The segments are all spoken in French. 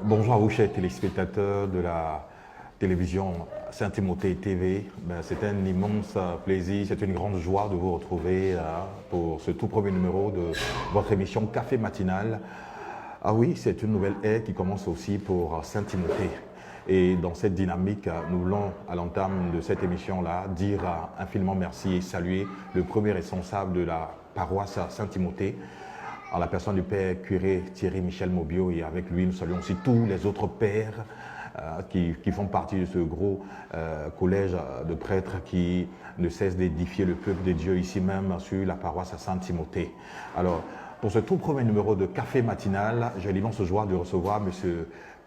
Bonjour à vous, chers téléspectateurs de la télévision Saint-Timothée TV. C'est un immense plaisir, c'est une grande joie de vous retrouver pour ce tout premier numéro de votre émission Café Matinal. Ah oui, c'est une nouvelle ère qui commence aussi pour Saint-Timothée. Et dans cette dynamique, nous voulons, à l'entame de cette émission-là, dire infiniment merci et saluer le premier responsable de la paroisse Saint-Timothée, en la personne du père curé Thierry Michel Mobio, et avec lui nous saluons aussi tous les autres pères qui font partie de ce gros collège de prêtres qui ne cesse d'édifier le peuple de Dieu ici même sur la paroisse à Saint-Timothée. Alors, pour ce tout premier numéro de Café Matinal, j'ai l'immense joie de recevoir M.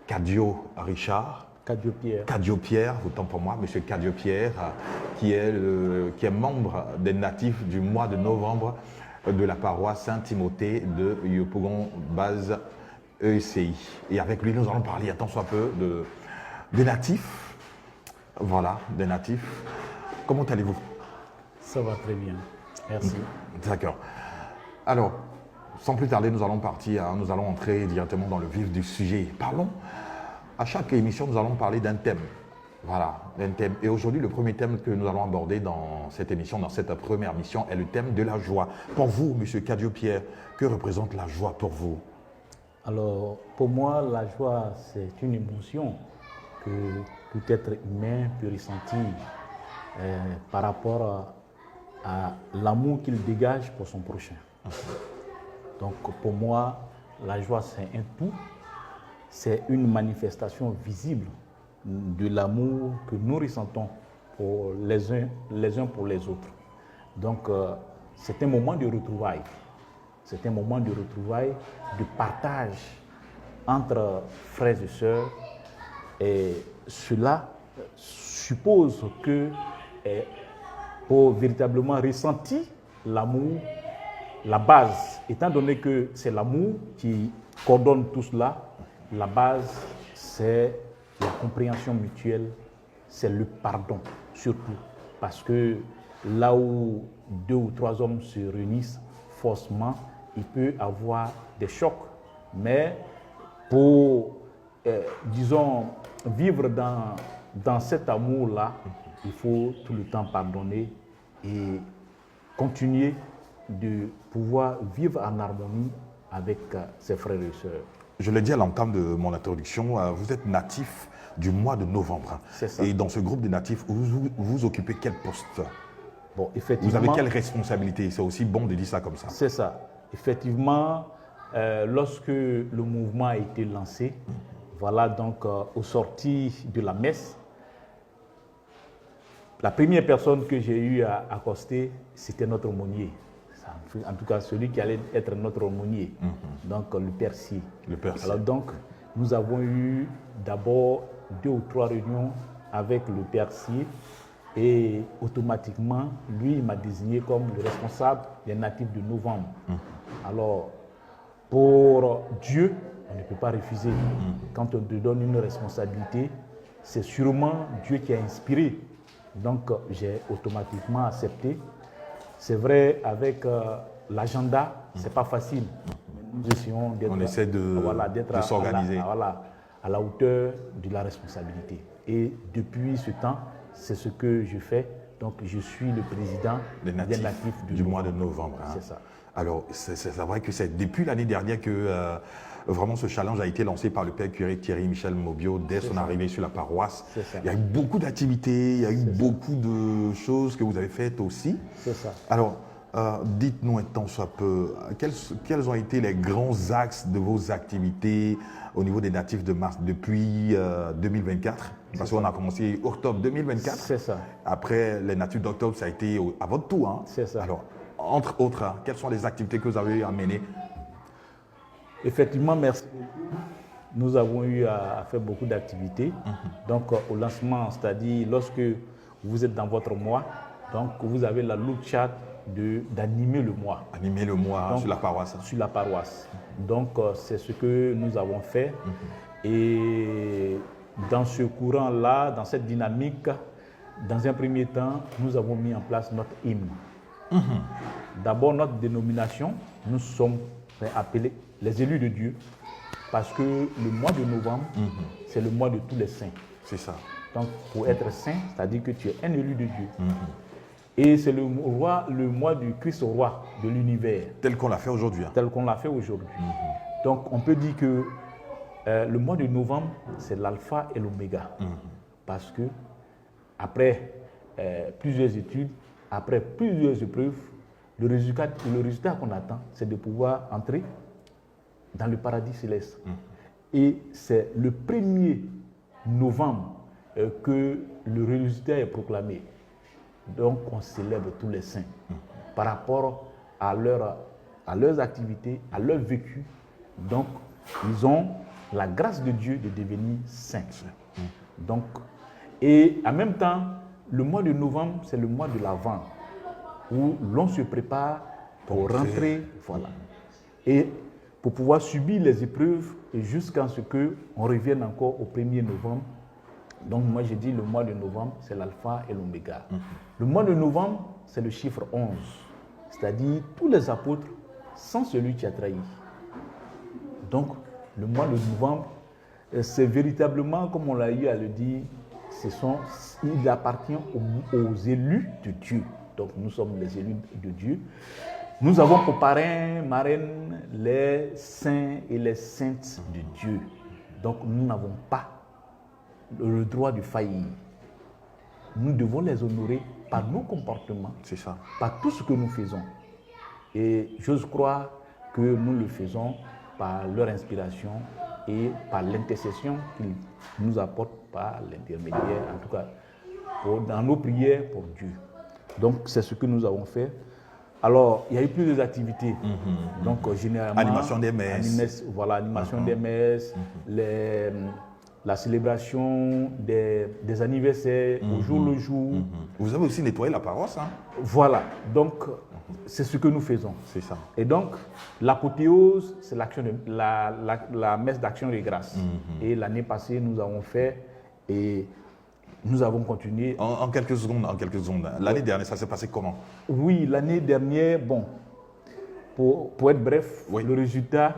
Cadio Richard. Cadio Pierre, autant pour moi, M. Cadio Pierre, qui est membre des natifs du mois de novembre de la paroisse Saint-Timothée de Yopougon base ECI. Et avec lui, nous allons parler, à tant soit peu, des natifs. Voilà, des natifs. Comment allez-vous? Ça va très bien, merci. D'accord. Alors, sans plus tarder, nous allons partir, nous allons entrer directement dans le vif du sujet. Parlons, à chaque émission, nous allons parler d'un thème. Voilà, un thème. Et aujourd'hui, le premier thème que nous allons aborder dans cette émission, dans cette première mission, est le thème de la joie. Pour vous, M. Cadio Pierre, que représente la joie pour vous? Alors, pour moi, la joie, c'est une émotion que tout être humain peut ressentir par rapport à l'amour qu'il dégage pour son prochain. Donc, pour moi, la joie, c'est un tout. C'est une manifestation visible de l'amour que nous ressentons pour les uns pour les autres. Donc, c'est un moment de retrouvailles. C'est un moment de retrouvailles, de partage entre frères et sœurs. Et cela suppose que pour véritablement ressentir l'amour, la base, étant donné que c'est l'amour qui coordonne tout cela, la base, c'est la compréhension mutuelle, c'est le pardon, surtout. Parce que là où 2 ou 3 hommes se réunissent forcément, il peut y avoir des chocs. Mais pour, disons, vivre dans cet amour-là, il faut tout le temps pardonner et continuer de pouvoir vivre en harmonie avec ses frères et sœurs. Je l'ai dit à l'entame de mon introduction, vous êtes natif du mois de novembre. C'est ça. Et dans ce groupe de natifs, vous occupez quel poste? Bon, effectivement, vous avez quelle responsabilité? C'est aussi bon de dire ça comme ça. C'est ça. Effectivement, lorsque le mouvement a été lancé, voilà donc au sorti de la messe, la première personne que j'ai eu à accoster, c'était notre aumônier. En tout cas, celui qui allait être notre aumônier, donc le Père Si. Le Père Si. Alors donc, nous avons eu d'abord 2 ou 3 réunions avec le Père Si et automatiquement, lui, il m'a désigné comme le responsable des natifs de novembre. Alors, pour Dieu, on ne peut pas refuser. Quand on te donne une responsabilité, c'est sûrement Dieu qui a inspiré. Donc, j'ai automatiquement accepté. C'est vrai, avec l'agenda, ce n'est pas facile. Nous essayons d'être, on essaie de s'organiser. À la hauteur de la responsabilité. Et depuis ce temps, c'est ce que je fais. Donc, je suis le président des natifs du mois de novembre. Hein. C'est ça. Alors, c'est vrai que c'est depuis l'année dernière que vraiment ce challenge a été lancé par le père curé Thierry Michel Mobio dès son arrivée sur la paroisse. Il y a eu beaucoup d'activités, il y a eu beaucoup de choses que vous avez faites aussi. C'est ça. Alors, dites-nous un temps soit peu, quels ont été les grands axes de vos activités au niveau des natifs de mars depuis 2024? Parce qu'on a commencé octobre 2024. C'est ça. Après, les natifs d'octobre, ça a été à votre tour. Hein. C'est ça. Alors, entre autres, quelles sont les activités que vous avez eu à mener? Effectivement, merci beaucoup. Nous avons eu à faire beaucoup d'activités. Donc, au lancement, c'est-à-dire lorsque vous êtes dans votre mois, donc vous avez la lourde charge d'animer le mois. Animer le mois donc, sur la paroisse. Sur la paroisse. Donc, c'est ce que nous avons fait. Et dans ce courant-là, dans cette dynamique, dans un premier temps, nous avons mis en place notre hymne. D'abord, notre dénomination, nous sommes appelés les élus de Dieu. parce que le mois de novembre, c'est le mois de tous les saints. C'est ça. Donc, pour être saint, c'est-à-dire que tu es un élu de Dieu. Et c'est le mois du Christ roi de l'univers. Tel qu'on l'a fait aujourd'hui. Tel qu'on l'a fait aujourd'hui. Donc, on peut dire que le mois de novembre, c'est l'alpha et l'oméga. Parce que, après plusieurs études, après plusieurs épreuves, le résultat qu'on attend, c'est de pouvoir entrer dans le paradis céleste. Et c'est le 1er novembre que le résultat est proclamé. Donc, on célèbre tous les saints par rapport à leurs activités, à leur vécu. Donc, ils ont la grâce de Dieu de devenir saints. Donc, et en même temps, le mois de novembre, c'est le mois de l'Avent, où l'on se prépare pour rentrer, voilà. Et pour pouvoir subir les épreuves jusqu'à ce qu'on revienne encore au 1er novembre. Donc moi je dis le mois de novembre, c'est l'alpha et l'oméga. Le mois de novembre, c'est le chiffre 11, c'est-à-dire tous les apôtres sans celui qui a trahi. Donc le mois de novembre, c'est véritablement, comme on l'a eu à le dire, il appartient aux élus de Dieu. Donc nous sommes les élus de Dieu. Nous avons pour parrain, marraine, les saints et les saintes de Dieu. Donc nous n'avons pas le droit de faillir. Nous devons les honorer par nos comportements, c'est ça, par tout ce que nous faisons. Et j'ose croire que nous le faisons par leur inspiration et par l'intercession qu'ils nous apportent par l'intermédiaire, en tout cas dans nos prières pour Dieu. Donc c'est ce que nous avons fait. Alors, il y a eu plusieurs activités. Donc, généralement... Animation des messes. Voilà, animation des messes, la célébration des anniversaires au jour le jour. Vous avez aussi nettoyé la paroisse, hein? Voilà, donc c'est ce que nous faisons. C'est ça. Et donc, l'apothéose, c'est la messe d'action de grâce. Et l'année passée, nous avons fait... Et nous avons continué. En quelques secondes. L'année dernière, ça s'est passé comment? Oui, l'année dernière, bon, pour être bref, le résultat,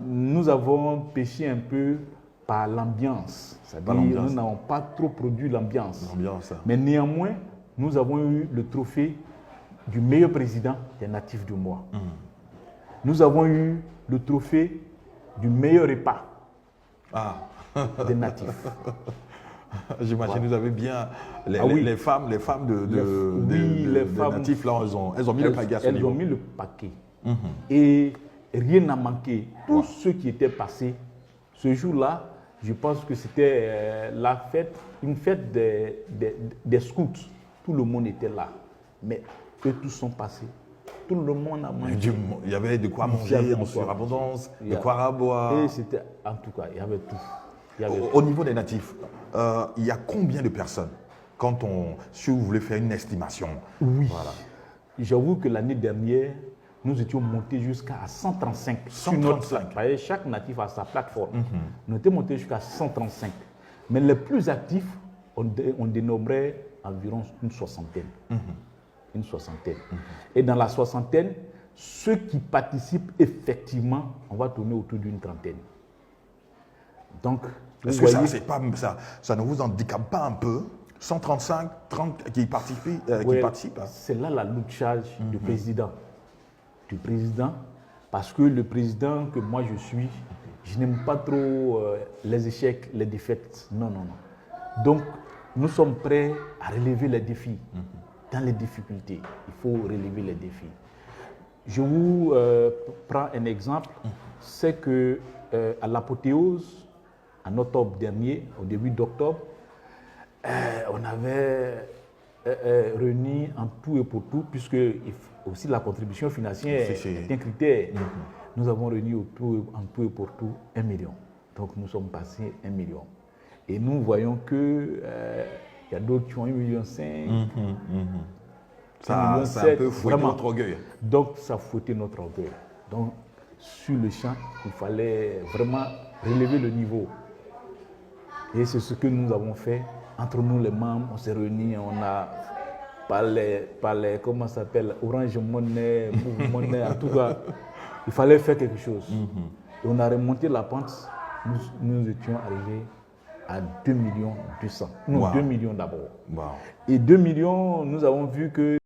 nous avons péché un peu par l'ambiance. C'est-à-dire nous n'avons pas trop produit l'ambiance. Mais néanmoins, nous avons eu le trophée du meilleur président des natifs du mois. Nous avons eu le trophée du meilleur repas des natifs. J'imagine que vous avez bien les femmes des natifs là, elles ont mis le paquet à ce niveau. Elles ont mis le paquet. Et rien n'a manqué. Tout ce qui était passé, ce jour-là, je pense que c'était une fête des scouts. Tout le monde était là. Mais eux tous sont passés. Tout le monde a mangé. Il y avait de quoi manger en surabondance, de quoi boire. Et c'était, en tout cas, il y avait tout. Au niveau des natifs, il y a combien de personnes si vous voulez faire une estimation? Oui. Voilà. J'avoue que l'année dernière, nous étions montés jusqu'à 135. 135. Chaque natif a sa plateforme. Nous étions montés jusqu'à 135. Mais les plus actifs, on dénombrait environ une soixantaine. Une soixantaine. Et dans la soixantaine, ceux qui participent effectivement, on va tourner autour d'une trentaine. Donc, est-ce que ça ne vous handicape pas un peu? 135, 30 qui participent, hein? C'est là la lourde charge du président. Du président, parce que le président que moi je suis, je n'aime pas trop les échecs, les défaites. Non. Donc, nous sommes prêts à relever les défis. Dans les difficultés, il faut relever les défis. Je vous prends un exemple, c'est que à l'apothéose, en octobre dernier, au début d'octobre, on avait réuni en tout et pour tout, puisque aussi la contribution financière est un critère. Nous avons réuni en tout et pour tout 1 million. Donc nous sommes passés 1 million. Et nous voyons que il y a d'autres qui ont 1,5 million. Ça a un peu fouetté notre orgueil. Donc ça fouettait notre orgueil. Donc sur le champ, il fallait vraiment relever le niveau. Et c'est ce que nous avons fait. Entre nous, les membres, on s'est réunis, on a parlé, comment ça s'appelle, Orange Money, Move Money, en tout cas, il fallait faire quelque chose. Et on a remonté la pente, nous étions arrivés à 2 200 000. Non, Wow. 2 millions d'abord. Wow. Et 2 millions, nous avons vu que